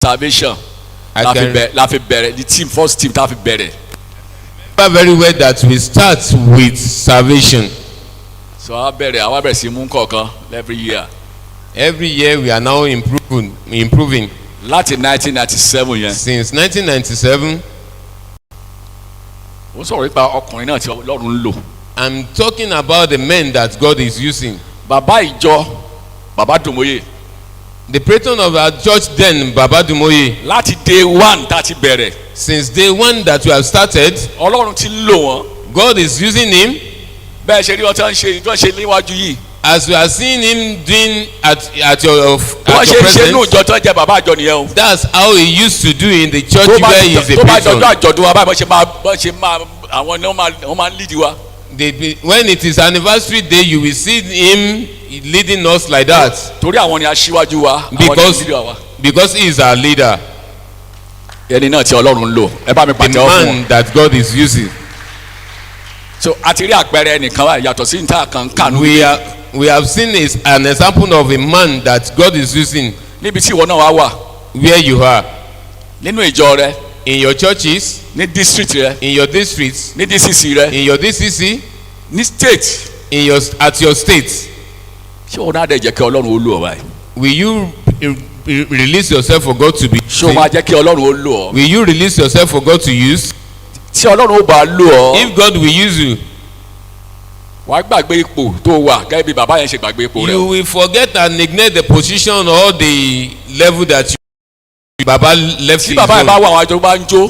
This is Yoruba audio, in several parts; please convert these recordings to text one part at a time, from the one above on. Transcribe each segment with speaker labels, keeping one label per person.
Speaker 1: salvation. La fi bẹ̀rẹ̀ the team first team ta fi bẹ̀rẹ̀.
Speaker 2: Very well that we start with salvation.
Speaker 1: So àwa bẹ̀rẹ̀ sí mú kọ̀ọ̀kan every year.
Speaker 2: Every year we are now improving.
Speaker 1: Láti 1997 yẹn.
Speaker 2: Since 1997.
Speaker 1: ó sọ̀rọ̀ nípa ọkùnrin náà tí Ọlọ́run ń lò.
Speaker 2: I'm talking about the men that God is using.
Speaker 1: Bàbá ìjọ Bàbá Dùmóyè.
Speaker 2: The patron of our church then, Baba Dumoye.
Speaker 1: Láti day one tá ti bẹ̀rẹ̀.
Speaker 2: Since day one that we have started.
Speaker 1: Ọlọ́run ti ń lò wọ́n.
Speaker 2: God is using him.
Speaker 1: Bẹ́ẹ̀ ṣe rí wọn tí wọ́n ṣe níwájú yìí.
Speaker 2: As we are seeing him doing at your presence.
Speaker 1: Wọ́n ṣe inú ìjọ tó ń jẹ bàbá àjọ nìyẹn o.
Speaker 2: That's how he used to do in the church where he is a patron.
Speaker 1: Tó bá jọjọ́ àjọ̀dún wa báyìí bọ́n ṣe máa àwọn ni wọ́n máa ń lead wa.
Speaker 2: When it is anniversary day, you will see him leading us like that.
Speaker 1: Torí àwọn ni aṣíwájú wa.
Speaker 2: Because he is our leader.
Speaker 1: Ẹni náà tí Ọlọ́run ń lò. Ẹ bá mi pàtẹ́wọ́ fún wọn.
Speaker 2: The man that God is using.
Speaker 1: So a ti rí àpẹẹrẹ ẹnìkan wá yàtọ̀ sí níta kan kànú.
Speaker 2: We have seen an example of a man that God is using.
Speaker 1: Níbi tí ìwọ náà wá wà.
Speaker 2: Where you are.
Speaker 1: Nínú ìjọ rẹ.
Speaker 2: In your churches.
Speaker 1: Ní district rẹ.
Speaker 2: In your districts.
Speaker 1: Ní DCC rẹ.
Speaker 2: In your DCC.
Speaker 1: Ní state.
Speaker 2: At your state.
Speaker 1: Ṣé o náà dẹ̀ jẹ́ kí Ọlọ́run ó lò ọ́ báyìí?
Speaker 2: Will you release yourself for God to be used?
Speaker 1: Ṣé o máa jẹ́ kí Ọlọ́run ó lò ọ́?
Speaker 2: Will you release yourself for God to use?
Speaker 1: Tí Ọlọ́run ó bá lò ọ́.
Speaker 2: If God will use you.
Speaker 1: Wàá gbàgbé ipò tó wà gẹ́gẹ́ bí bàbá yẹn ṣe gbàgbé ipò rẹ̀.
Speaker 2: You will forget and neglect the position or the level that Baba left his own.
Speaker 1: Tí bàbá yẹn bá wà àwọn àjọ bá ń jó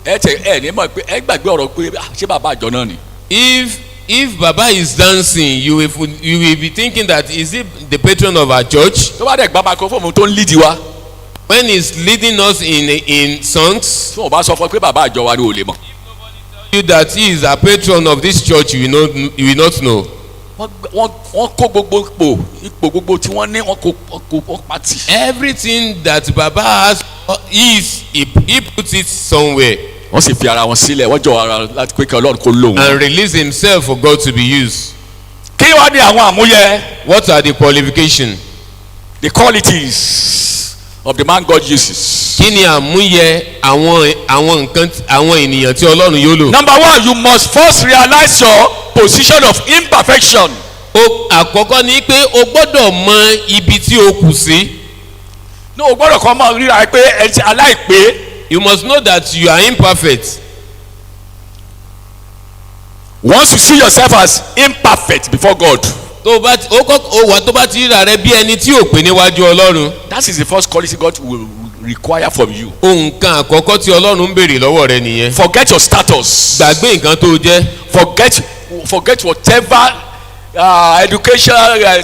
Speaker 1: ẹ ní mọ̀ pé ẹ gbàgbé ọ̀rọ̀ pé ṣé bàbá àjọ náà ni.
Speaker 2: If Baba is dancing, you will be thinking that is he the patron of our church?
Speaker 1: Tó bá dẹ̀ gba microphone tó ń lead wa.
Speaker 2: When he is leading us in songs.
Speaker 1: Tí wọ́n bá sọ fún ẹ pé bàbá àjọ wa ni ò lè mọ̀.
Speaker 2: You that he is a patron of this church, you will not know.
Speaker 1: Wọ́n kó ipò gbogbo tí wọ́n ní wọ́n kó pàtì.
Speaker 2: Everything that Baba has he puts it somewhere.
Speaker 1: Wọ́n sì fi ara wọn sílẹ̀ wọ́n jọ ara láti pé kí Ọlọ́run kó lò wọ́n.
Speaker 2: And release himself for God to be used.
Speaker 1: Kí wá ní àwọn àmúyẹ?
Speaker 2: What are the qualifications?
Speaker 1: The qualities of the man God uses.
Speaker 2: Kí ni àmúyẹ àwọn ènìyàn tí Ọlọ́run yóò lò?
Speaker 1: Number one, you must first realize your position of imperfection.
Speaker 2: Àkọ́kọ́ ni pé o gbọ́dọ̀ mọ ibi tí o kù sí.
Speaker 1: No, o gbọ́dọ̀ kọ́ mọ ríra pé ẹ ti aláìpé.
Speaker 2: You must know that you are imperfect.
Speaker 1: Once you see yourself as imperfect before God.
Speaker 2: Tó bá ti ríra rẹ bí ẹni tí ò pé níwájú Ọlọ́run.
Speaker 1: That is the first quality God will require from you.
Speaker 2: Nǹkan àkọ́kọ́ tí Ọlọ́run ń béèrè lọ́wọ́ rẹ nìyẹn.
Speaker 1: Forget your status.
Speaker 2: Gbàgbé nǹkan tó jẹ́.
Speaker 1: Forget whatever education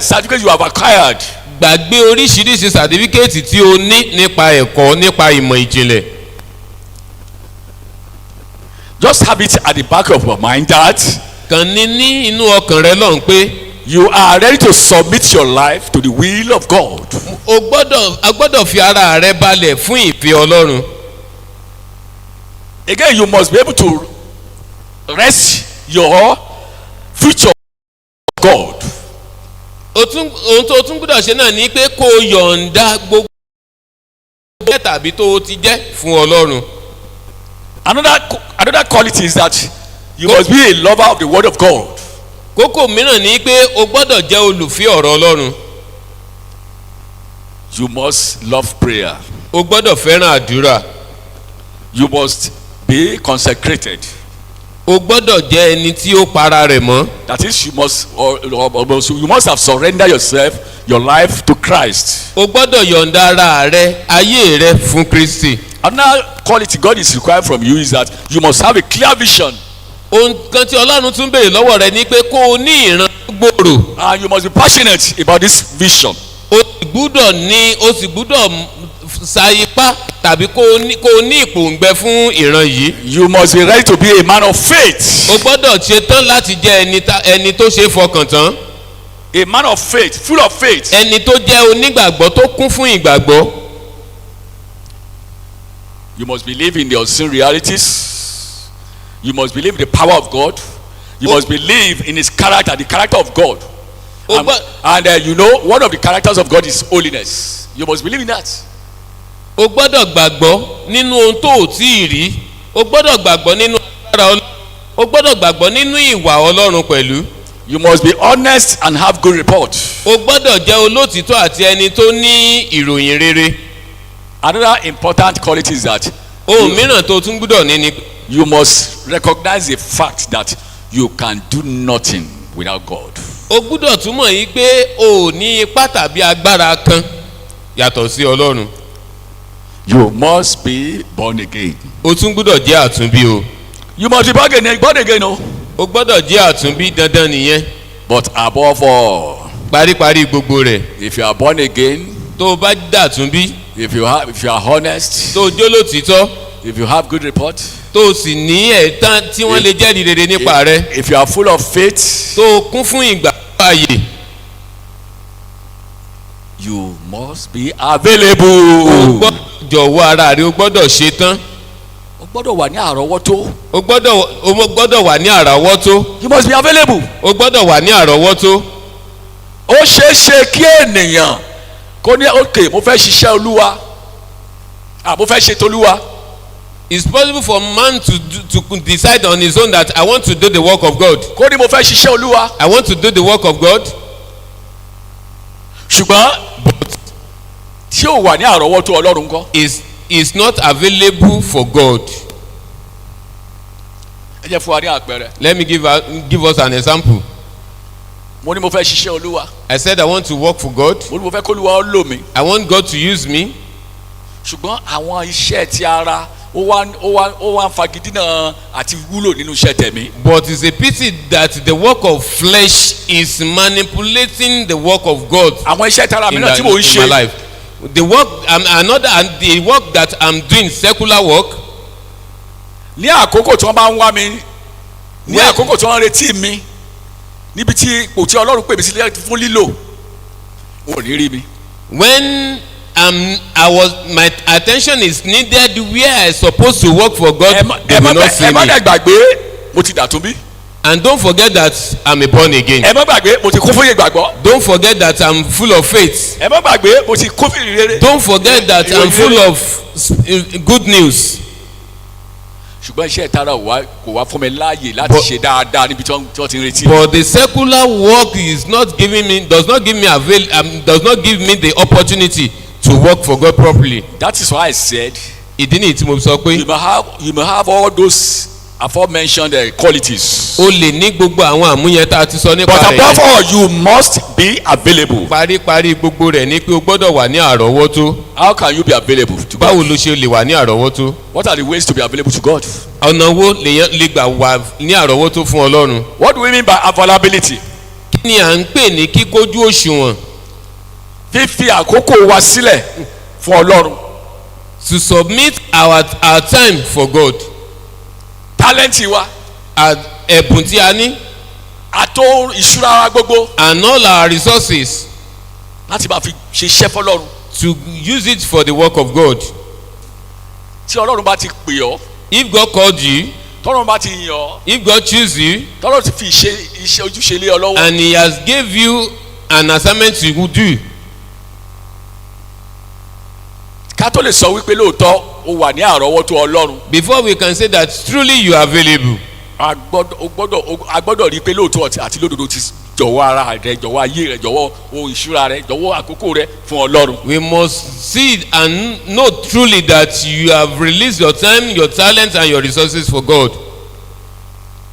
Speaker 1: certificate you have acquired.
Speaker 2: Gbàgbé oríṣiríṣi certificate tí o ní nípa ẹ̀kọ́ nípa ìmọ̀ ìjìnlẹ̀.
Speaker 1: Just have it at the back of your mind that.
Speaker 2: Kàn ní inú ọkàn rẹ lọ́hùn pé.
Speaker 1: You are ready to submit your life to the will of God.
Speaker 2: A gbọ́dọ̀ fi ara rẹ balẹ̀ fún ìfẹ́ Ọlọ́run.
Speaker 1: Again, you must be able to rest your future on God.
Speaker 2: Ohun tó tún gbọ́dọ̀ ṣe náà ni pé kó o yọ̀ǹda gbogbo tàbí tó o ti jẹ́ fún Ọlọ́run.
Speaker 1: Another quality is that you must be a lover of the word of God.
Speaker 2: Kókó mìíràn ni pé o gbọ́dọ̀ jẹ́ olùfẹ́ ọ̀rọ̀ Ọlọ́run.
Speaker 1: You must love prayer.
Speaker 2: O gbọ́dọ̀ fẹ́ràn àdúrà.
Speaker 1: You must be consecrated.
Speaker 2: O gbọ́dọ̀ jẹ́ ẹni tí ó para rẹ̀ mọ́.
Speaker 1: That is, you must have surrendered your life to Christ.
Speaker 2: O gbọ́dọ̀ yọ̀ǹda ara rẹ ayé rẹ fún Kristi.
Speaker 1: Another quality God is required from you is that you must have a clear vision.
Speaker 2: Ohun kan tí Ọlọ́run tún béèrè lọ́wọ́ rẹ ni pé kó o ní ìran gbòòrò.
Speaker 1: And you must be passionate about this vision.
Speaker 2: O sì gbúdọ̀ sa ipá tàbí kó o ní ìpòǹgbẹ fún ìran yìí.
Speaker 1: You must be ready to be a man of faith.
Speaker 2: O gbọ́dọ̀ ṣetán láti jẹ́ ẹni tó ṣe é fọkàn tán.
Speaker 1: A man of faith, full of faith.
Speaker 2: Ẹni tó jẹ́ onígbàgbọ́ tó kún fún ìgbàgbọ́.
Speaker 1: You must believe in the unseen realities. You must believe in the power of God. You must believe in his character, the character of God. And you know, one of the characters of God is holiness. You must believe in that.
Speaker 2: o gbọ́dọ̀ gbàgbọ́ nínú ohun tó ò tí ì rí. O gbọ́dọ̀ gbàgbọ́ nínú agbára Ọlọ́run. O gbọ́dọ̀ gbàgbọ́ nínú ìwà Ọlọ́run pẹ̀lú.
Speaker 1: You must be honest and have good report.
Speaker 2: O gbọ́dọ̀ jẹ́ olótìtọ́ àti ẹni tó ní ìròyìn rere.
Speaker 1: Another important quality is that
Speaker 2: ohun mìíràn tó tún gbọ́dọ̀ ní ni.
Speaker 1: you must recognize the fact that you can do nothing without God.
Speaker 2: O gbọ́dọ̀ túmọ̀ yìí pé o ò ní ipá tàbí agbára kan yàtọ̀ sí Ọlọ́run.
Speaker 1: You must be born again.
Speaker 2: O tún gbọ́dọ̀ jẹ́ àtúnbí o.
Speaker 1: You must be born again, o.
Speaker 2: O gbọ́dọ̀ jẹ́ àtúnbí dandan nìyẹn.
Speaker 1: But above all,
Speaker 2: paríparí gbogbo rẹ̀.
Speaker 1: if you are born again,
Speaker 2: tó o bá dàtúnbí.
Speaker 1: if you are honest,
Speaker 2: tó o jólótìtọ́.
Speaker 1: if you have good report,
Speaker 2: tó o sì ní ẹ̀tàn tí wọ́n lè jẹ́rìí rere nípa rẹ̀.
Speaker 1: if you are full of faith,
Speaker 2: tó o kún fún ìgbàgbọ́ ààyè.
Speaker 1: you must be available.
Speaker 2: o gbọ́dọ̀ jọ̀wọ́ ara rẹ o gbọ́dọ̀ ṣe tán.
Speaker 1: o gbọ́dọ̀ wà ní àrọ́wọ́tó.
Speaker 2: o gbọ́dọ̀ wà ní àrọ́wọ́tó.
Speaker 1: you must be available.
Speaker 2: o gbọ́dọ̀ wà ní àrọ́wọ́tó.
Speaker 1: ó ṣeé ṣe kí ènìyàn kó ní ok mo fẹ́ ṣiṣẹ́ olúwa mo fẹ́ ṣe tolúwa.
Speaker 2: It's possible for man to decide on his own that I want to do the work of God.
Speaker 1: kó ní mo fẹ́ ṣiṣẹ́ olúwa.
Speaker 2: I want to do the work of God.
Speaker 1: ṣùgbọ́n tí ó wà ní àrọ́wọ́tó Ọlọ́run kọ́.
Speaker 2: is not available for God.
Speaker 1: ẹ jẹ́ fún wa ní àpẹẹrẹ.
Speaker 2: Let me give us an example.
Speaker 1: mo ní mo fẹ́ ṣiṣẹ́ olúwa.
Speaker 2: I said I want to work for God.
Speaker 1: mo ní mo fẹ́ kó olúwa ó lò mí.
Speaker 2: I want God to use me.
Speaker 1: ṣùgbọ́n àwọn iṣẹ́ ti ara ó wá ń fagidínà àti wúlò nínú iṣẹ́ tẹ̀mí.
Speaker 2: But it's a pity that the work of flesh is manipulating the work of God.
Speaker 1: àwọn iṣẹ́ tara mìíràn tí mò ń ṣe.
Speaker 2: In my life. The work that I'm doing, secular work.
Speaker 1: ní àkókò tí wọ́n bá ń wá mi ní àkókò tí wọ́n ń retí mi níbi tí ipò tí Ọlọ́run pè mí sílẹ̀ fún lílò wọn ò ní rí mi.
Speaker 2: When my attention is needed where I supposed to work for God, they will not see me.
Speaker 1: ẹ má dẹ̀ gbàgbé mo ti dàtún bí.
Speaker 2: And don't forget that I'm a born again.
Speaker 1: ẹ má gbàgbé mo ti kún fún ìgbàgbọ́.
Speaker 2: Don't forget that I'm full of faith.
Speaker 1: ẹ má gbàgbé mo ti kún fún ìrere.
Speaker 2: Don't forget that I'm full of good news.
Speaker 1: ṣùgbọ́n iṣẹ́ ìtara kò wá fún mi láàyè láti ṣe dáadáa níbi tí wọ́n ti ń retí.
Speaker 2: But the secular work does not give me the opportunity to work for God properly.
Speaker 1: That is why I said.
Speaker 2: ìdí nìyí tí mo sọ pé.
Speaker 1: you may have all those aforementioned qualities.
Speaker 2: o lè ní gbogbo àwọn àmúyẹ tá a ti sọ nípa rẹ̀.
Speaker 1: But above all you must be available.
Speaker 2: paríparí gbogbo rẹ̀ ni pé o gbọ́dọ̀ wà ní àrọ́wọ́tó.
Speaker 1: How can you be available to God?
Speaker 2: báwo ló ṣe lè wà ní àrọ́wọ́tó?
Speaker 1: What are the ways to be available to God?
Speaker 2: ọ̀nà wo lèyàn lè gbà wà ní àrọ́wọ́tó fún Ọlọ́run?
Speaker 1: What do we mean by availability?
Speaker 2: kí ni à ń pè ní kíkójú òṣùwọ̀n?
Speaker 1: fífi àkókò wa sílẹ̀ fún Ọlọ́run.
Speaker 2: to submit our time for God.
Speaker 1: talent wa.
Speaker 2: ẹ̀bùn tí a ní.
Speaker 1: àtò ìṣúra wa gbogbo.
Speaker 2: and all our resources.
Speaker 1: láti máa fi ṣe iṣẹ́ fọlọ́run.
Speaker 2: to use it for the work of God.
Speaker 1: tí Ọlọ́run bá ti pè ọ́.
Speaker 2: if God called you.
Speaker 1: tọ́lọ́run bá ti yàn ọ́.
Speaker 2: if God choose you.
Speaker 1: tọ́lọ́run ti fi iṣẹ́ ojúṣe lé ọ lọ́wọ́.
Speaker 2: and he has gave you an assignment to do.
Speaker 1: ká tó lè sọ wípé lóòótọ́ o wà ní àrọ́wọ́tó Ọlọ́run.
Speaker 2: before we can say that truly you are available.
Speaker 1: a gbọ́dọ̀ rí i pé lóòótọ́ àti lódodo ti jọ̀wọ́ ara rẹ jọ̀wọ́ ayé rẹ jọ̀wọ́ ohun ìṣúra rẹ jọ̀wọ́ àkókò rẹ fún Ọlọ́run.
Speaker 2: we must see and know truly that you have released your time, your talent and your resources for God.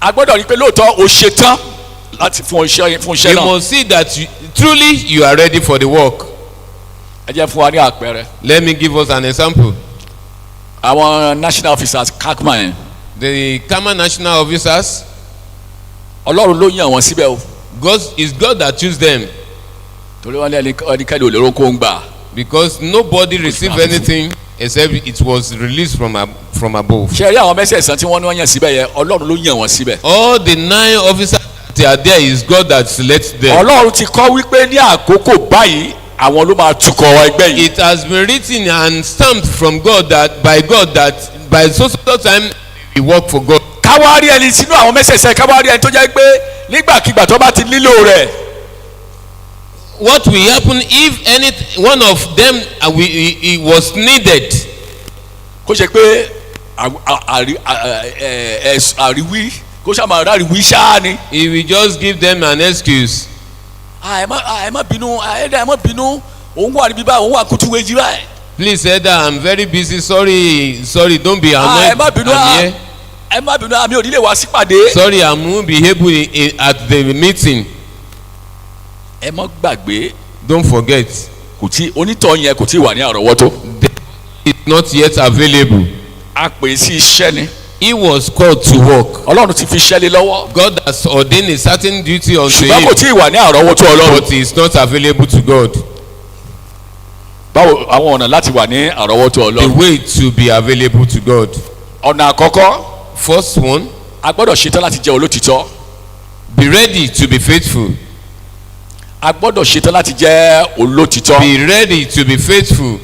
Speaker 1: a gbọ́dọ̀ rí i pé lóòótọ́ o ṣe tán láti fún iṣẹ́ náà.
Speaker 2: we must see that truly you are ready for the work.
Speaker 1: ẹ jẹ́ fún wa ní àpẹẹrẹ.
Speaker 2: let me give us an example.
Speaker 1: àwọn national officers Cacma yẹn.
Speaker 2: the Cacma national officers.
Speaker 1: Ọlọ́run ló yàn wọ́n síbẹ̀ o.
Speaker 2: It's God that choose them.
Speaker 1: torí wọn ní ẹnikẹ́ni ò lè rókó ń gbà.
Speaker 2: because nobody received anything except it was released from above.
Speaker 1: ṣe rí àwọn mẹ́sẹ̀sán tí wọ́n ní wọ́n yàn síbẹ̀ yẹn Ọlọ́run ló yàn wọ́n síbẹ̀.
Speaker 2: all the 9 officers that are there is God that selects them.
Speaker 1: Ọlọ́run ti kọ́ wípé ní àkókò báyìí àwọn ló máa tukọ̀ ẹgbẹ́ yìí.
Speaker 2: it has been written and stamped from God that by so time we work for God.
Speaker 1: káwárí ẹni sínú àwọn mẹ́sẹ̀sẹ̀ káwárí ẹni tó jẹ́ pé nígbàkigbà tó bá ti nílò rẹ̀
Speaker 2: what will happen if one of them it was needed?
Speaker 1: kó ṣe pé àríwí kó ṣàmà ráríwí ṣáá ni.
Speaker 2: He will just give them an excuse.
Speaker 1: ẹ má bínú ẹ má bínú òun wà níbí báyìí òun wà kútu wéjì báyìí.
Speaker 2: Please elder, I'm very busy, sorry, don't be annoyed.
Speaker 1: ẹ má bínú ẹ má bínú àmì òdílé wá sípàdé.
Speaker 2: Sorry, I won't be able at the meeting.
Speaker 1: ẹ má gbàgbé.
Speaker 2: Don't forget.
Speaker 1: kò tí onítọ̀ yẹn kò tí wà ní àrọ́wọ́tó.
Speaker 2: Is not yet available.
Speaker 1: a pè sí iṣẹ́ ni.
Speaker 2: He was called to work.
Speaker 1: Ọlọ́run ti fi iṣẹ́ lé lọ́wọ́.
Speaker 2: God has ordained a certain duty unto him.
Speaker 1: ṣùgbọ́n kò tí wà ní àrọ́wọ́tó Ọlọ́run.
Speaker 2: But he is not available to God.
Speaker 1: báwo àwọn ọ̀nà láti wà ní àrọ́wọ́tó Ọlọ́run.
Speaker 2: The way to be available to God.
Speaker 1: ọ̀nà àkọ́kọ́.
Speaker 2: First one.
Speaker 1: a gbọ́dọ̀ ṣetán láti jẹ́ olótìtọ́.
Speaker 2: Be ready to be faithful.
Speaker 1: a gbọ́dọ̀ ṣetán láti jẹ́ olótìtọ́.
Speaker 2: Be ready to be faithful.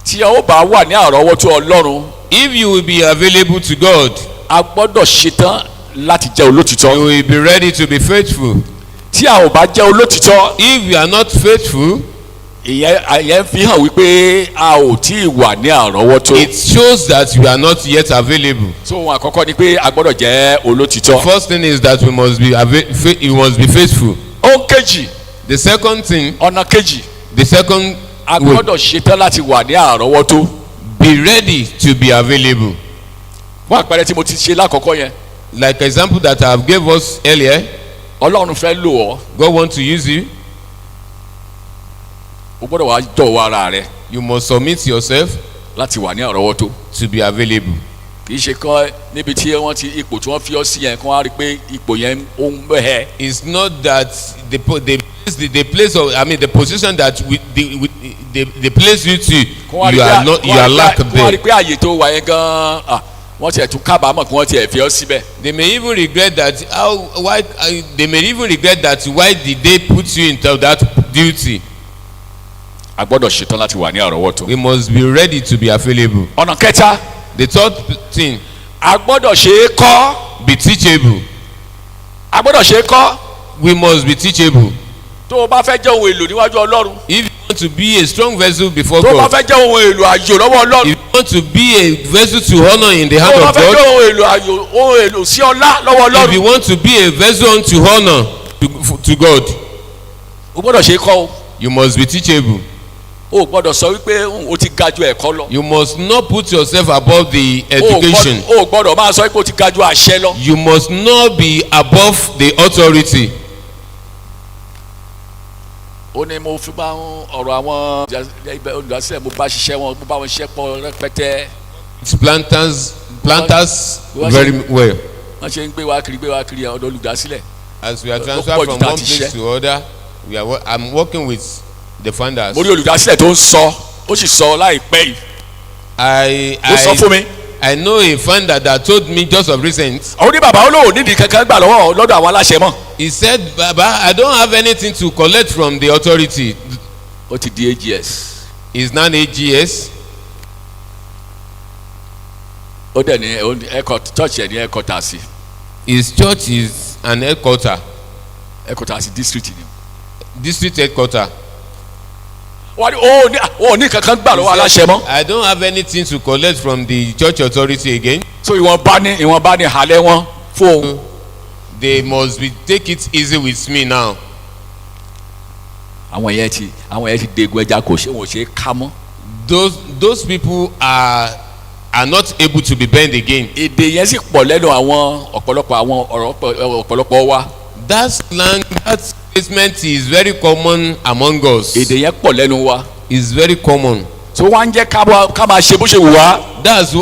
Speaker 1: tí a ó bá wà ní àrọ́wọ́tó Ọlọ́run.
Speaker 2: If you will be available to God.
Speaker 1: a gbọ́dọ̀ ṣetán láti jẹ́ olótìtọ́.
Speaker 2: You will be ready to be faithful.
Speaker 1: tí a ò bá jẹ́ olótìtọ́.
Speaker 2: If you are not faithful.
Speaker 1: ìyẹn fi hàn wípé a ò tí ì wà ní àrọ́wọ́tó.
Speaker 2: It shows that you are not yet available.
Speaker 1: so ohun àkọ́kọ́ ni pé a gbọ́dọ̀ jẹ́ olótìtọ́.
Speaker 2: First thing is that you must be faithful.
Speaker 1: ohun kejì.
Speaker 2: The second thing.
Speaker 1: ọ̀nà kejì.
Speaker 2: The second
Speaker 1: a gbọ́dọ̀ ṣetán láti wà ní àrọ́wọ́tó.
Speaker 2: Be ready to be available.
Speaker 1: fún àpẹẹrẹ tí mo ti ṣe lákọ̀ọ́kọ́ yẹn.
Speaker 2: Like example that I have gave us earlier.
Speaker 1: Ọlọ́run fẹ́ lò ọ́.
Speaker 2: God want to use you.
Speaker 1: o gbọ́dọ̀ wá jọ̀wọ́ ara rẹ.
Speaker 2: You must submit yourself.
Speaker 1: láti wà ní àrọ́wọ́tó.
Speaker 2: To be available.
Speaker 1: kì í ṣe kọ́ níbi tí wọ́n ti ipò tí wọ́n fi ọ́ sí yẹn kí wọ́n á rí i pé ipò yẹn ó ń bẹ̀.
Speaker 2: It's not that the place of the position that the place you to you are lack there.
Speaker 1: kí wọ́n á rí i pé àyè tó wà yẹn gan-an wọ́n tiẹ̀ tún kábàámọ̀ kí wọ́n tiẹ̀ fi ọ́ síbẹ̀.
Speaker 2: They may even regret that why did they put you into that duty.
Speaker 1: a gbọ́dọ̀ ṣetán láti wà ní àrọ́wọ́tó.
Speaker 2: We must be ready to be available.
Speaker 1: ọ̀nà kẹta.
Speaker 2: The third thing.
Speaker 1: a gbọ́dọ̀ ṣe é kọ́.
Speaker 2: Be teachable.
Speaker 1: a gbọ́dọ̀ ṣe é kọ́.
Speaker 2: We must be teachable.
Speaker 1: tó o bá fẹ́ jẹ́ ohun èlò níwájú Ọlọ́run.
Speaker 2: If you want to be a strong vessel before
Speaker 1: God. tó o bá
Speaker 2: God.
Speaker 1: fẹ́ jẹ́ ohun èlò àyò lọ́wọ́ Ọlọ́run.
Speaker 2: If you want to be a vessel to honour in the hand of God.
Speaker 1: tó o bá fẹ́ jẹ́ ohun èlò sí ọlá lọ́wọ́ Ọlọ́run.
Speaker 2: If you want to be a vessel unto honour to God.
Speaker 1: o gbọ́dọ̀ ṣe é kọ́ o.
Speaker 2: You must be teachable.
Speaker 1: o gbọ́dọ̀ sọ wípé o ti ga ju ẹ̀kọ́ lọ.
Speaker 2: You must not put yourself above the education.
Speaker 1: o gbọ́dọ̀ máa sọ wípé o ti ga ju àṣẹ lọ.
Speaker 2: You must not be above the authority.
Speaker 1: ó ní mo fi bá ọ̀rọ̀ àwọn olùdásílẹ̀ mo bá ṣiṣẹ́ wọn mo bá wọn ṣiṣẹ́ pọ̀ rẹpẹtẹ.
Speaker 2: It's planters very well.
Speaker 1: wọ́n ṣe ń gbé wa kiri ọ̀dọ̀ olùdásílẹ̀.
Speaker 2: As we are transferred from one place to other, I'm working with the founders.
Speaker 1: mo rí olùdásílẹ̀ tó ń sọ ó sì sọ láìpẹ́ yìí. ó sọ fún mi.
Speaker 2: I know a founder that told me just of recent.
Speaker 1: àwọn ní bàbá olóò nídìí kankan gbà lọ́dọ̀ àwọn aláṣẹ mọ́.
Speaker 2: He said, Baba, I don't have anything to collect from the authority.
Speaker 1: ó ti di AGS.
Speaker 2: He's not AGS.
Speaker 1: ó dẹ̀ ní church ẹ̀ ní headquarters sí.
Speaker 2: His church is an headquarter.
Speaker 1: headquarters district ni.
Speaker 2: District headquarter.
Speaker 1: wọ́n ní kankan gbà lọ́wọ́ aláṣẹ mọ́.
Speaker 2: I don't have anything to collect from the church authority again.
Speaker 1: so ìwọ̀nba ní halẹ̀ wọn fóun.
Speaker 2: They must take it easy with me now.
Speaker 1: àwọn yẹn ti degun ẹja kò ṣe wọn ò ṣe é ká mọ́.
Speaker 2: Those people are not able to be bent again.
Speaker 1: èdè yẹn sì pọ̀ lẹ́nu àwọn ọ̀pọ̀lọpọ̀ wa.
Speaker 2: That slang, that statement is very common among us.
Speaker 1: èdè yẹn pọ̀ lẹ́nu wa.
Speaker 2: Is very common.
Speaker 1: so wọ́n á jẹ́ ká máa ṣe bó ṣe wù wá.
Speaker 2: That's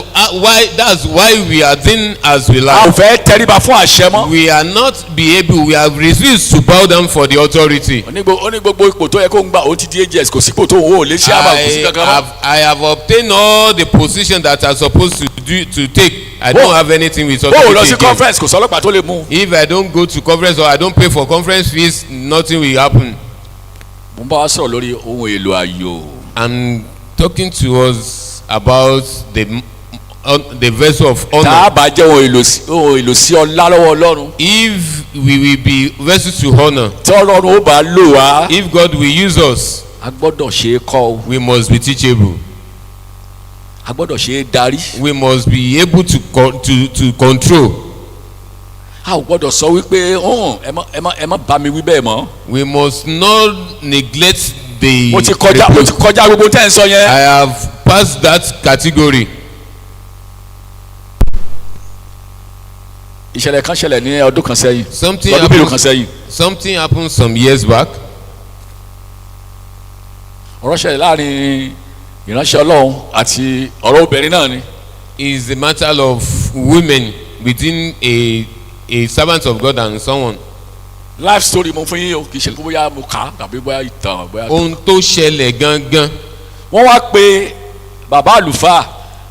Speaker 2: why we are doing as we like.
Speaker 1: a ò fẹ́ tẹríba fún àṣẹ mọ́.
Speaker 2: We are not we have refused to bow down for the authority.
Speaker 1: ó ní gbogbo ipò tó yẹ kó ń gbà ó ti di AGS kò sípò tó ń wò lè ṣe àbá kò sí kankan mọ́.
Speaker 2: I have obtained all the positions that I supposed to take. I don't have anything with authority.
Speaker 1: bó o lọ sí conference kò sọ ọlọ́pàá tó lè mú.
Speaker 2: If I don't go to conference or I don't pay for conference fees, nothing will happen.
Speaker 1: mo ń bá wa sọ̀rọ̀ lórí ohun èlò ayò.
Speaker 2: I'm talking to us about the vessel of honour.
Speaker 1: tá a bá jẹ́ ohun èlò sí ọlá lọ́wọ́ Ọlọ́run.
Speaker 2: If we will be vessels to honor,
Speaker 1: tí Ọlọ́run ó bá lò wá,
Speaker 2: if God will use us,
Speaker 1: a gbọ́dọ̀ ṣe é kọ́ o,
Speaker 2: we must be teachable.
Speaker 1: a gbọ́dọ̀ ṣe é darí.
Speaker 2: We must be able to control.
Speaker 1: A ò gbọ́dọ̀ sọ wípé ẹ má bá mi wí bẹ́ẹ̀ mọ́.
Speaker 2: We must not neglect the.
Speaker 1: mo ti kọjá gbogbo tẹ́ ń sọ yẹn.
Speaker 2: I have passed that category.
Speaker 1: ìṣẹ̀lẹ̀ kan ṣẹlẹ̀ ní ọdún kan sẹ́yìn.
Speaker 2: Something happened some years back.
Speaker 1: ọ̀rọ̀ ṣẹlẹ̀ láàrin ìránṣẹ́ Ọlọ́run àti ọ̀rọ̀ obìnrin náà ni.
Speaker 2: Is the matter of women within a servant of God and someone.
Speaker 1: Life story mo fún yín o, kì í ṣe kó bóyá mo kà á tàbí bóyá ìtàn bóyá.
Speaker 2: ohun tó ṣẹlẹ̀ gangan.
Speaker 1: wọ́n wá pe bàbá àlùfáà,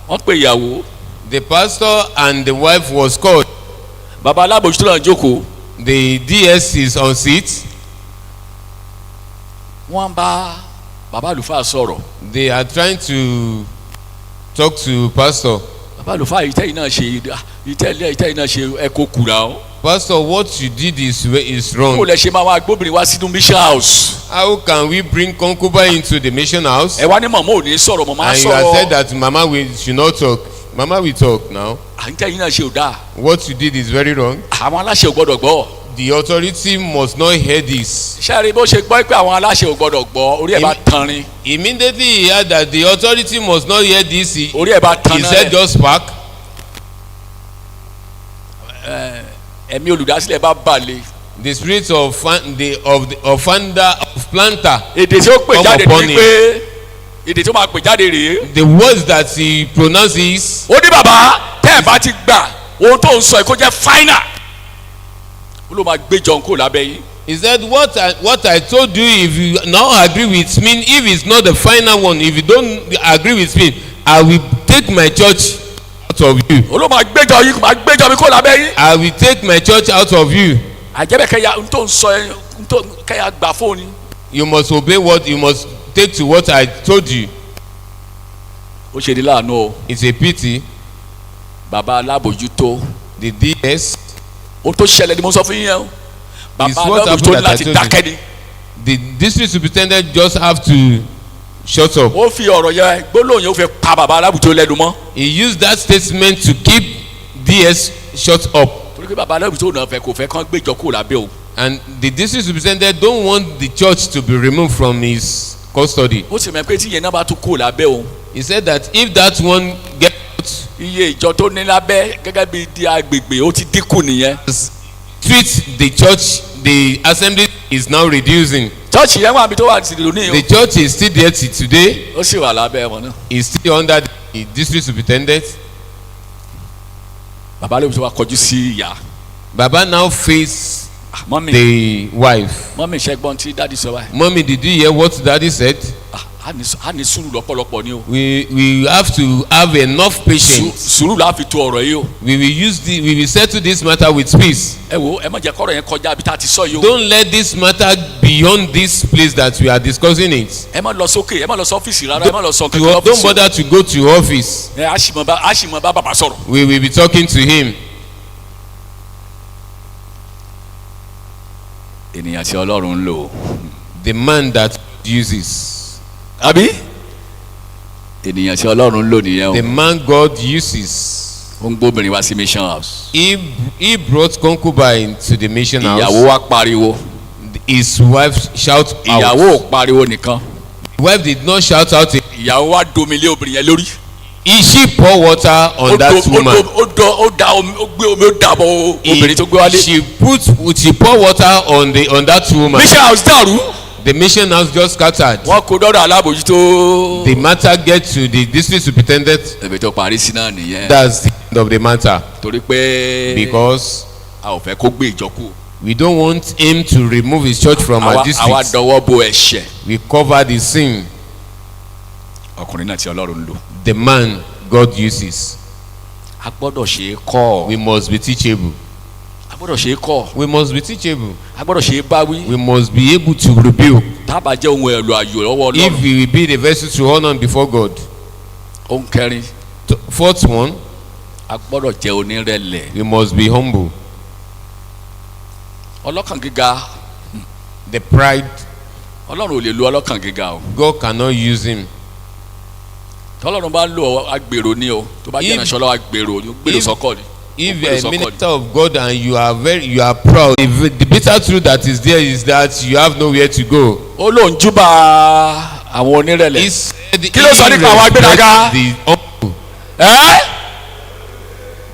Speaker 1: wọ́n pe ìyàwó.
Speaker 2: The pastor and the wife was called.
Speaker 1: bàbá alábòjútó náà jókòó.
Speaker 2: The DS is on seat.
Speaker 1: wọ́n bá bàbá àlùfáà sọ̀rọ̀.
Speaker 2: They are trying to talk to pastor.
Speaker 1: bàbá àlùfáà ìtẹ́yìn náà ṣe ẹ̀kọ́ kùrà o.
Speaker 2: Pastor, what you did is wrong.
Speaker 1: kó lè ṣe máa wá gbóbìnrin wá sínú mission house.
Speaker 2: How can we bring concubine into the mission house?
Speaker 1: ẹ wá ní màmá ò ní sọ̀rọ̀ màmá sọ̀rọ̀.
Speaker 2: And you have said that mama should not talk. Mama will talk now.
Speaker 1: ìtẹ́yìn náà ṣe ò dáa.
Speaker 2: What you did is very wrong.
Speaker 1: àwọn aláṣẹ ò gbọ́dọ̀ gbọ́.
Speaker 2: The authority must not hear this.
Speaker 1: sẹ́ẹ̀rì bó ṣe gbọ́ pé àwọn aláṣẹ ò gbọ́dọ̀ gbọ́ orí ẹ̀ bá tanrin.
Speaker 2: Immediately he heard that the authority must not hear this.
Speaker 1: orí ẹ̀ bá tanrin.
Speaker 2: He said just back.
Speaker 1: ẹ̀mí olùdásílẹ̀ bá balẹ̀.
Speaker 2: The spirit of founder of planter.
Speaker 1: èdè tí ó pè jáde ni pé èdè tí ó máa pè jáde rèé.
Speaker 2: The words that he pronounces.
Speaker 1: ó ní bàbá tẹ́ ẹ̀ bá ti gbà ohun tó ń sọ kó jẹ́ final. ó ló máa gbé John kó lábẹ́ yín.
Speaker 2: He said what I told you, if you now agree with me, if it's not the final one, if you don't agree with me, I will take my church out of you.
Speaker 1: ó ló máa gbéjọ yín máa gbéjọ mi kó lábẹ́ yín.
Speaker 2: I will take my church out of you.
Speaker 1: àjẹbẹ kẹyà n tó ń sọ yẹn n tó kẹyà gbà fóònù.
Speaker 2: You must obey what you must take to what I told you.
Speaker 1: ó ṣe ní láàánú o.
Speaker 2: It's a pity.
Speaker 1: bàbá alábòjútó.
Speaker 2: The DS.
Speaker 1: ó tó ṣẹlẹ̀ ni mo sọ fún yín yẹn o. bàbá alábòjútó ní láti dákẹ́ ni.
Speaker 2: The district superintendent just have to shut up.
Speaker 1: ó fi ọ̀rọ̀ yẹn gbólóhùn yẹn ó fi pa bàbá alábòjútó lẹ́nu mọ́.
Speaker 2: He used that statement to keep DS shut up.
Speaker 1: torí pé bàbá alábòjútó náà kò fẹ́ kán gbéjọ kó lábẹ́ o.
Speaker 2: And the district superintendent don't want the church to be removed from his custody.
Speaker 1: ó sì mọ̀ pé tí yẹn náà bá tún kó lábẹ́ o.
Speaker 2: He said that if that one get out.
Speaker 1: iye ìjọ tó ní lábẹ́ gẹ́gẹ́ bí di agbègbè ó ti dínkù nìyẹn.
Speaker 2: Treat the church, the assembly is now reducing.
Speaker 1: church yẹn wà bí tó wà sí lónìí o.
Speaker 2: The church is still there till today.
Speaker 1: ó sì wà lábẹ́ wọn náà.
Speaker 2: He is still under the district superintendent.
Speaker 1: bàbá alábòjútó wa kọjú sí ìyá.
Speaker 2: Baba now face
Speaker 1: Mommy.
Speaker 2: the wife.
Speaker 1: mọ́mí ṣẹ́gbọ́n tí dáàdi sọ báyìí.
Speaker 2: Mommy, did you hear what daddy said?
Speaker 1: a ní sùúrù lọ́pọ̀lọpọ̀ ni o.
Speaker 2: We have to have enough patience.
Speaker 1: sùúrù la fi tó ọ̀rọ̀ yìí o.
Speaker 2: We will settle this matter with peace.
Speaker 1: ẹ wo ẹ má jẹ́ kọ́rọ̀ yẹn kọjá bí tá a ti sọ yìí o.
Speaker 2: Don't let this matter beyond this place that we are discussing it.
Speaker 1: ẹ má lọ sókè ẹ má lọ sọ ọ́fíìsì rárá ẹ má lọ sọ nǹkan kan ọ́fíìsì.
Speaker 2: Don't bother to go to office.
Speaker 1: ẹ a sì mọ bá bàbá sọ̀rọ̀.
Speaker 2: We will be talking to him.
Speaker 1: ènìyàn tí Ọlọ́run ń lò.
Speaker 2: The man that uses.
Speaker 1: àbí ènìyàn tí Ọlọ́run ń lò nìyẹn o.
Speaker 2: The man God uses.
Speaker 1: ó ń gbóbìnrin wá sí mission house.
Speaker 2: He brought concubine to the mission house.
Speaker 1: ìyàwó wa pariwo.
Speaker 2: His wife shout out.
Speaker 1: ìyàwó ò pariwo nìkan.
Speaker 2: The wife did not shout out.
Speaker 1: ìyàwó wa domi lé obìnrin yẹn lórí.
Speaker 2: She pour water on that woman.
Speaker 1: ó da omi ó gbé omi ó dàbọ̀ obìnrin tó gbé wálé.
Speaker 2: She pour water on that woman.
Speaker 1: mission house dàrú.
Speaker 2: The mission house just scattered.
Speaker 1: wọ́n kó dọ́dọ̀ alábòjútó.
Speaker 2: The matter get to the district superintendent.
Speaker 1: ẹ̀bẹ̀ tó parí sí náà nìyẹn.
Speaker 2: That's the end of the matter.
Speaker 1: torí pé.
Speaker 2: Because.
Speaker 1: a ò fẹ́ kó gbé ìjọ kú.
Speaker 2: We don't want him to remove his church from our district.
Speaker 1: àwa dọwọ́ bo ẹ̀ṣẹ̀.
Speaker 2: We cover the sin.
Speaker 1: ọkùnrin náà tí Ọlọ́run ń lò.
Speaker 2: The man God uses.
Speaker 1: a gbọ́dọ̀ ṣe é kọ́.
Speaker 2: We must be teachable.
Speaker 1: a gbọ́dọ̀ ṣe é kọ́.
Speaker 2: We must be teachable.
Speaker 1: a gbọ́dọ̀ ṣe é báwí.
Speaker 2: We must be able to rebuke.
Speaker 1: tábà jẹ́ ohun èlò ayò lọ́wọ́ Ọlọ́run.
Speaker 2: If we will be the vessel to honor before God.
Speaker 1: ohun kẹrin.
Speaker 2: Fourth one.
Speaker 1: a gbọ́dọ̀ jẹ́ onírẹ̀lẹ̀.
Speaker 2: We must be humble.
Speaker 1: ọlọ́kàn gíga.
Speaker 2: The pride,
Speaker 1: Ọlọ́run ò lè lo ọlọ́kàn gíga o.
Speaker 2: God cannot use him.
Speaker 1: tọ́lọ́run bá lo agbèrò ni o tó bá jẹ́ ìránṣẹ́ Ọlọ́run agbèrò ni gbèrò sọ́kọ̀ ni.
Speaker 2: If you are a minister of God and you are proud, the bitter truth that is there is that you have nowhere to go.
Speaker 1: ó lóun júbà àwọn onírẹ̀lẹ̀.
Speaker 2: He said
Speaker 1: kí ló sọ nípa àwọn agbéraga?
Speaker 2: the humble.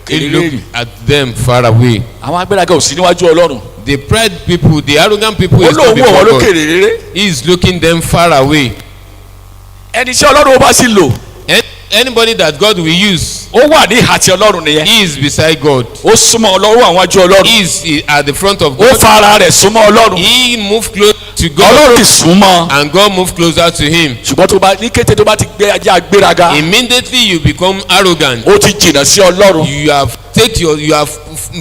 Speaker 2: He looked at them far away.
Speaker 1: àwọn agbéraga ò sí níwájú Ọlọ́run.
Speaker 2: The pride people, the arrogant people
Speaker 1: ó
Speaker 2: is not
Speaker 1: lóun wò
Speaker 2: before
Speaker 1: wọ́n
Speaker 2: God.
Speaker 1: lókèrè rere.
Speaker 2: He is looking them far away.
Speaker 1: ẹni tí Ọlọ́run ó bá sì lò.
Speaker 2: Anybody that God will use,
Speaker 1: ó wà ní ìhà tí Ọlọ́run nìyẹn.
Speaker 2: he is beside God.
Speaker 1: ó súnmọ́ Ọlọ́run àwọn àjọ Ọlọ́run.
Speaker 2: He is at the front of
Speaker 1: ó
Speaker 2: God.
Speaker 1: fa ara rẹ̀ súnmọ́ Ọlọ́run.
Speaker 2: He moved closer to God,
Speaker 1: Ọlọ́run sì súnmọ́.
Speaker 2: and God moved closer to him.
Speaker 1: ṣùgbọ́n tó bá ní kété tó bá ti gbé ajá agbéraga.
Speaker 2: Immediately you become arrogant.
Speaker 1: ó ti jìnnà sí Ọlọ́run.
Speaker 2: You have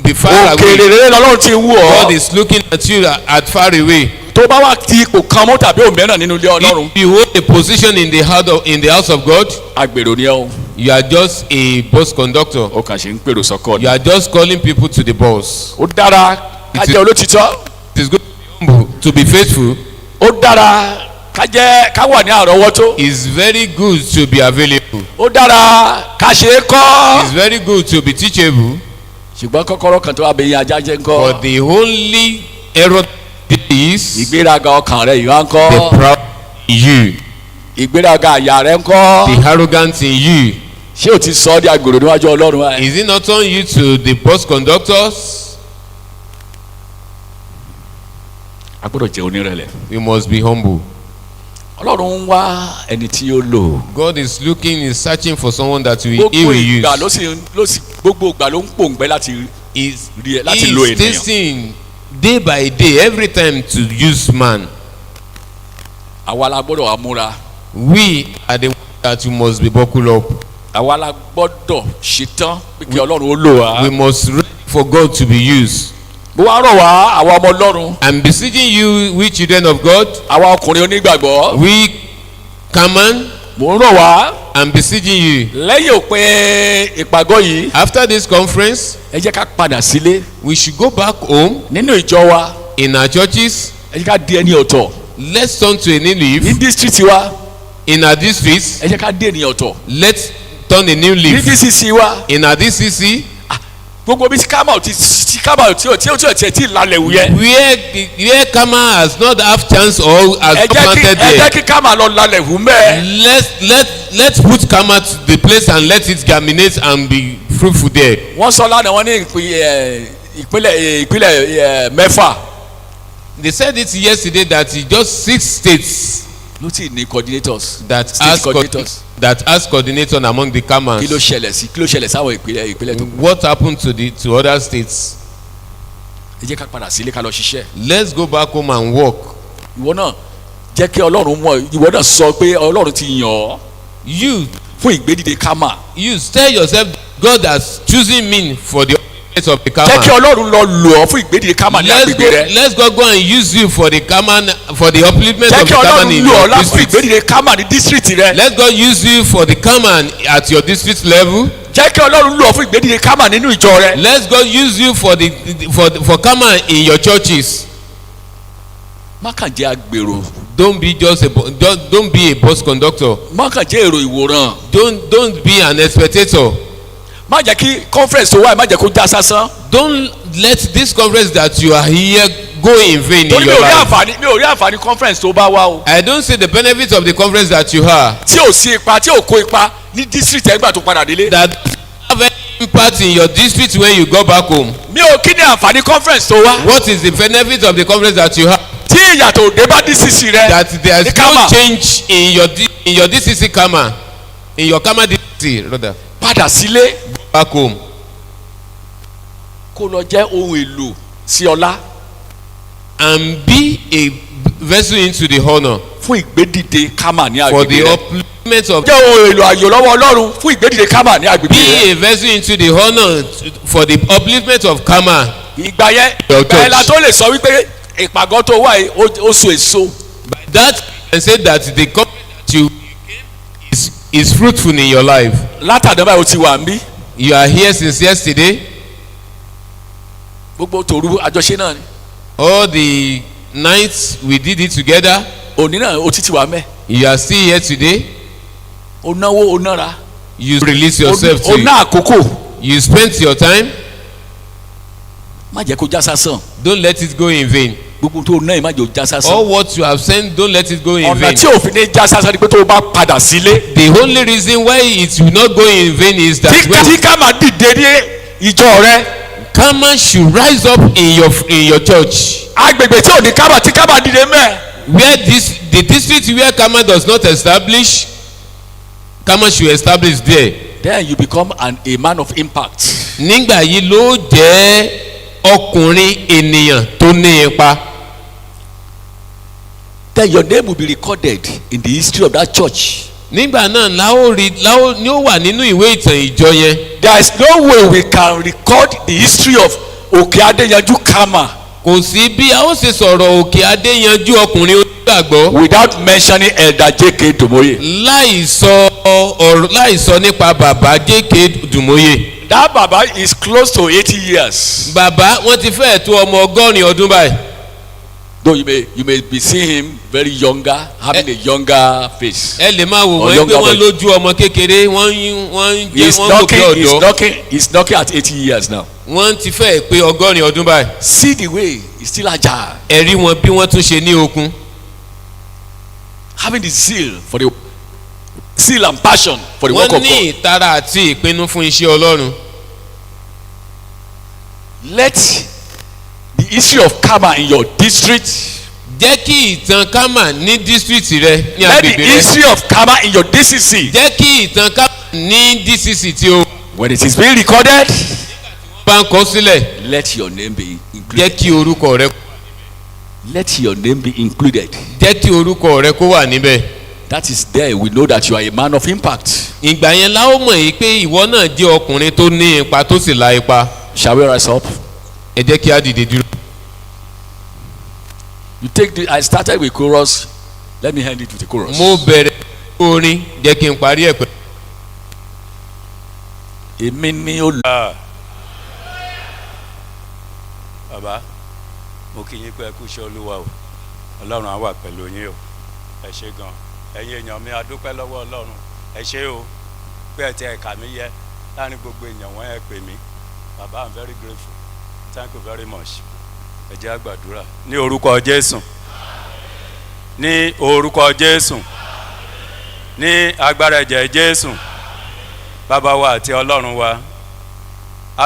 Speaker 2: be far
Speaker 1: òkèèrè
Speaker 2: away.
Speaker 1: rere lọ́lọ́run ti wú ọ.
Speaker 2: God is looking at you at far away.
Speaker 1: tó bá wà ti ipò kan mọ́ tàbí òmíràn nínú ilé Ọlọ́run.
Speaker 2: If you hold a position in the house of God,
Speaker 1: agbèrò ni ẹ o.
Speaker 2: you are just a bus conductor.
Speaker 1: ó kàn ṣe ń pèrò sọ́kọ̀ ni.
Speaker 2: You are just calling people to the bus.
Speaker 1: ó dára ká jẹ́ olótìtọ́.
Speaker 2: It is good to be humble, to be faithful.
Speaker 1: ó dára ká wà ní àrọ́wọ́tó.
Speaker 2: It's very good to be available.
Speaker 1: ó dára ká ṣe é kọ́.
Speaker 2: It's very good to be teachable.
Speaker 1: ṣùgbọ́n kọ́kọ́rọ́ kan tó wà bẹ̀yìn ajá jẹ́ ń kọ́.
Speaker 2: But the only error is
Speaker 1: ìgbéraga ọkàn rẹ̀ yìí wá ń kọ́.
Speaker 2: the proud in you,
Speaker 1: ìgbéraga àyà rẹ̀ ń kọ́.
Speaker 2: the arrogant in you.
Speaker 1: ṣé o ti sọ ọ́ di agbèrò níwájú Ọlọ́run wa.
Speaker 2: Is it not on you to the bus conductors?
Speaker 1: a gbọ́dọ̀ jẹ́ onírẹ̀lẹ̀.
Speaker 2: We must be humble.
Speaker 1: Ọlọ́run ń wá ẹni tí ó lò.
Speaker 2: God is looking, is searching for someone that he
Speaker 1: gbogbo
Speaker 2: will
Speaker 1: ìgbà
Speaker 2: use.
Speaker 1: gbogbo ìgbà ló ń pòǹgbẹ́ láti
Speaker 2: Is
Speaker 1: rí ẹ láti lo ènìyàn.
Speaker 2: tasting day by day, every time to use man.
Speaker 1: àwa la gbọ́dọ̀ wá múra.
Speaker 2: We are the ones that you must be buckled up.
Speaker 1: àwa la gbọ́dọ̀ ṣetán pé kí Ọlọ́run ó lò wá.
Speaker 2: We must ready for God to be used.
Speaker 1: bó wá rọ̀ wá àwa ọmọ Ọlọ́run.
Speaker 2: I'm beseeching you, we children of God,
Speaker 1: àwa ọkùnrin onígbàgbọ́.
Speaker 2: we command,
Speaker 1: mò ń rọ̀ wá.
Speaker 2: I'm beseeching you.
Speaker 1: lẹ́yìn òpin ìpàgọ́ yìí.
Speaker 2: After this conference,
Speaker 1: ẹ jẹ́ ká padà sílé.
Speaker 2: we should go back home
Speaker 1: nínú ìjọ wa.
Speaker 2: in our churches.
Speaker 1: ẹ jẹ́ ká di ẹni ọ̀tọ̀.
Speaker 2: Let's turn to a new leaf.
Speaker 1: ní district wa.
Speaker 2: In our districts,
Speaker 1: ẹ jẹ́ ká di ẹni ọ̀tọ̀.
Speaker 2: let's turn a new
Speaker 1: ní
Speaker 2: leaf.
Speaker 1: DCC wa.
Speaker 2: In our DCC,
Speaker 1: gbogbo bí Cacma tí ò tiẹ̀ tí lálẹ́ wù yẹ.
Speaker 2: where Cacma has not have chance or has not planted
Speaker 1: ẹ jẹ́
Speaker 2: there,
Speaker 1: kí Cacma lọ lálẹ́ wù mẹ́.
Speaker 2: let's put Cacma to the place and let it germinate and be fruitful there.
Speaker 1: wọ́n sọ lánàá wọ́n ní ìpínlẹ̀ mẹ́fà.
Speaker 2: They said it yesterday that it's just 6 states
Speaker 1: ló ti ní coordinators.
Speaker 2: that has coordinator among the
Speaker 1: kí ló
Speaker 2: Cacmas.
Speaker 1: ṣẹlẹ̀ sáwọn ìpínlẹ̀ tó.
Speaker 2: What happened to other states?
Speaker 1: ẹ jẹ́ ká padà sílé ká lọ ṣiṣẹ́.
Speaker 2: Let's go back home and work.
Speaker 1: ìwọ náà jẹ́ kí Ọlọ́run mọ̀ ìwọ náà sọ pé Ọlọ́run ti yàn ọ́
Speaker 2: You
Speaker 1: fún ìgbédìde Cacma.
Speaker 2: tell yourself God has chosen me for the upliftment of the
Speaker 1: jẹ́ kí
Speaker 2: Cacma.
Speaker 1: Ọlọ́run lọ lò ọ́ fún ìgbédìde Cacma ní agbègbè rẹ.
Speaker 2: Let's go and use you for the Cacma, for the upliftment
Speaker 1: jẹ́
Speaker 2: of
Speaker 1: kí
Speaker 2: the Cacma
Speaker 1: Ọlọ́run
Speaker 2: in
Speaker 1: lò ọ́
Speaker 2: your
Speaker 1: láti fún
Speaker 2: district.
Speaker 1: ìgbédìde Cacma ní district rẹ.
Speaker 2: Let God use you for the Cacma at your district level.
Speaker 1: jẹ́ kí Ọlọ́run lò ọ́ fún ìgbédìde Cacma nínú ìjọ rẹ.
Speaker 2: Let God use you for Cacma in your churches.
Speaker 1: má kàn jẹ́ agbèrò.
Speaker 2: Don't be a bus conductor.
Speaker 1: má kàn jẹ́ èrò ìwòran.
Speaker 2: Don't be an spectator.
Speaker 1: má jẹ́ kí conference tó wáyé má jẹ́ kó já sásán.
Speaker 2: Don't let this conference that you are here go in vain in
Speaker 1: torí
Speaker 2: your life.
Speaker 1: mi ò rí àǹfààní conference tó bá wá o.
Speaker 2: I don't see the benefit of the conference that you have.
Speaker 1: tí ò sí ipa tí ò kó ipa ní district ẹgbà tó padà délé.
Speaker 2: That have any impact in your district when you go back home.
Speaker 1: mi ò kí ni àǹfààní conference tó wá.
Speaker 2: What is the benefit of the conference that you have?
Speaker 1: tí ìyàtọ̀ òde bá DCC rẹ.
Speaker 2: That there is
Speaker 1: ní
Speaker 2: no
Speaker 1: Cacma.
Speaker 2: change in your DCC Cacma, in your Cacma DCC rather.
Speaker 1: padà sílé
Speaker 2: Back home.
Speaker 1: kó lọ jẹ́ ohun èlò sí ọlá
Speaker 2: And be a vessel into the honor
Speaker 1: fún ìgbédìde Cacma ní
Speaker 2: for
Speaker 1: agbègbè
Speaker 2: the
Speaker 1: rẹ.
Speaker 2: upliftment of.
Speaker 1: jẹ́ ohun èlò àyò lọ́wọ́ Ọlọ́run fún ìgbédìde Cacma ní agbègbè rẹ.
Speaker 2: Be a vessel into the honor for the upliftment of Cacma.
Speaker 1: ìgbà
Speaker 2: Your
Speaker 1: yẹn la
Speaker 2: church.
Speaker 1: tó lè sọ wípé ìpàgọ́ tó wà yìí ó so èso.
Speaker 2: By that you can say that the company that you came is fruitful in your life.
Speaker 1: látàdé báyìí o ti wà ń bí.
Speaker 2: You are here since yesterday.
Speaker 1: gbogbo tòru àjọṣe náà ni.
Speaker 2: all the nights we did it together.
Speaker 1: òní náà o títí wa mẹ́.
Speaker 2: You are still here today.
Speaker 1: o náwó o nára.
Speaker 2: You release yourself to
Speaker 1: o ná àkókò.
Speaker 2: you spent your time.
Speaker 1: má jẹ́ kó já sásán.
Speaker 2: Don't let it go in vain.
Speaker 1: gbogbo tó náà má jẹ́ ó já sásán.
Speaker 2: All what you have sent, don't let it go in vain.
Speaker 1: ọ̀nà tí òfin ní já sásán ni pé tó o bá padà sílé.
Speaker 2: The only reason why it will not go in vain is that
Speaker 1: tí Cacma dìde ní ìjọ rẹ.
Speaker 2: Cacma should rise up in your church.
Speaker 1: agbègbè tí ò ní Cacma tí Cacma dìde mẹ́.
Speaker 2: Where the district where Cacma does not establish, Cacma should establish there.
Speaker 1: Then you become a man of impact.
Speaker 2: Nígbà yìí ló jẹ́ ọkùnrin ènìyàn tó ní ipa.
Speaker 1: Then your name will be recorded in the history of that church.
Speaker 2: Nígbà náà ni ó wà nínú ìwé ìtàn ìjọ yẹn.
Speaker 1: There is no way we can record the history of Òkè Adéyanjú Cacma.
Speaker 2: Kò sí bí a ó ṣe sọ̀rọ̀ Òkè Adéyanjú ọkùnrin onígbàgbọ́.
Speaker 1: Without mentioning Elder J.K. Dumoye.
Speaker 2: Láì sọ nípa bàbá J.K. Dumoye.
Speaker 1: That baba is close to 80 years.
Speaker 2: Bàbá wọn ti fẹ́ẹ̀ tó ọmọ 80 ọdún báyìí.
Speaker 1: Though you may be seeing him very younger, having a younger face.
Speaker 2: Ẹ lè máa wò wọ́n pé wọ́n lójú ọmọ kékeré wọ́n
Speaker 1: he's knocking at 80 years now.
Speaker 2: Wọ́n ti fẹ́ẹ̀ pé 80 ọdún báyìí.
Speaker 1: See the way he's still agile.
Speaker 2: Ẹ rí wọn bí wọ́n tún ṣe ní okun.
Speaker 1: Having the zeal and passion for the work of God.
Speaker 2: Wọ́n ní ìtara àti ìpinnu fún iṣẹ́ Ọlọ́run.
Speaker 1: Let the history of Cacma in your district.
Speaker 2: Jẹ́ kí ìtàn Cacma ní district rẹ ní agbègbè rẹ.
Speaker 1: Let the history of Cacma in your DCC.
Speaker 2: Jẹ́ kí ìtàn Cacma ní DCC tí o.
Speaker 1: When it is being recorded.
Speaker 2: Bá ń kọ sílẹ̀.
Speaker 1: Let your name be included.
Speaker 2: Jẹ́ kí orúkọ rẹ.
Speaker 1: Let your name be included.
Speaker 2: Jẹ́ kí orúkọ rẹ kó wà níbẹ̀.
Speaker 1: That is there we know that you are a man of impact.
Speaker 2: Ìgbà yẹn la ó mọ̀ yìí pé ìwọ náà jẹ́ ọkùnrin tó ní ipa tó sì la ipa.
Speaker 1: Shall we rise up?
Speaker 2: Ẹ jẹ́ kí á dìde dúró.
Speaker 1: I started with chorus. Let me end it with the chorus.
Speaker 2: Mo bẹ̀rẹ̀ orin jẹ́ kí n parí ẹ̀ pẹ̀lú.
Speaker 1: Èmi ni ó lọ.
Speaker 3: Bàbá mo kí yín pé ẹ kú iṣẹ́ Olúwa o Ọlọ́run á wà pẹ̀lú yín o ẹ ṣé gan ẹ̀yin èèyàn mi a dúpẹ́ lọ́wọ́ Ọlọ́run ẹ ṣé o pé ẹ ti ẹ̀ka mi yẹ láàrin gbogbo èèyàn wọ́n ẹ pè mí bàbá I'm very grateful thank you very much ẹ jẹ́ á gbàdúrà ní orúkọ Jésù ní orúkọ Jésù ní agbára ẹ̀jẹ̀ Jésù bàbá wa àti Ọlọ́run wa